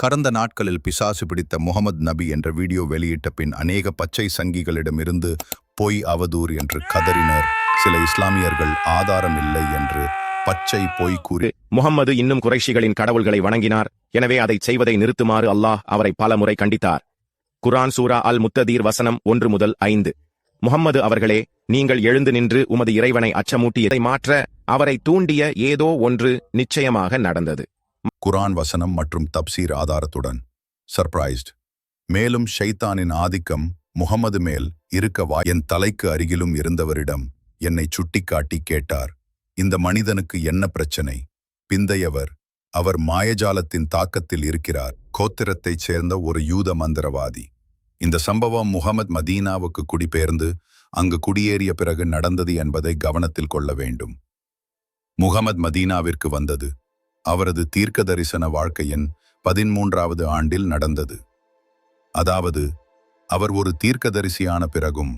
கடந்த நாட்களில் பிசாசு பிடித்த முகமது நபி என்ற வீடியோ வெளியிட்ட பின் அநேக பச்சை சங்கிகளிடமிருந்து பொய் அவதூறு என்று கதறினர். சில இஸ்லாமியர்கள் ஆதாரம் இல்லை என்று பச்சை பொய் கூறி முகம்மது இன்னும் குறைஷிகளின் கடவுள்களை வணங்கினார், எனவே அதை செய்வதை நிறுத்துமாறு அல்லாஹ் அவரை பல முறை கண்டித்தார். குர்ஆன் சூரா அல் முத்ததீர் வசனம் 1-5. முகம்மது அவர்களே, நீங்கள் எழுந்து நின்று உமது இறைவனை அச்சமூட்டியதை மாற்ற அவரை தூண்டிய ஏதோ ஒன்று நிச்சயமாக நடந்தது. குர்ஆன் வசனம் மற்றும் தப்சீர் ஆதாரத்துடன் சர்ப்ரைஸ்ட். மேலும் ஷைத்தானின் ஆதிக்கம் முகம்மது மேல் இருக்கவா என் தலைக்கு அருகிலும் இருந்தவரிடம் என்னை சுட்டிக்காட்டி கேட்டார், இந்த மனிதனுக்கு என்ன பிரச்சனை? பிந்தையவர், அவர் மாயஜாலத்தின் தாக்கத்தில் இருக்கிறார், கோத்திரத்தைச் சேர்ந்த ஒரு யூத மந்திரவாதி. இந்த சம்பவம் முகமது மதீனாவுக்கு குடிபெயர்ந்து அங்கு குடியேறிய பிறகு நடந்தது என்பதை கவனத்தில் கொள்ள வேண்டும். முகமது மதீனாவிற்கு வந்தது அவரது தீர்க்க தரிசன வாழ்க்கையின் 13வது ஆண்டில் நடந்தது. அதாவது அவர் ஒரு தீர்க்கதரிசியான பிறகும்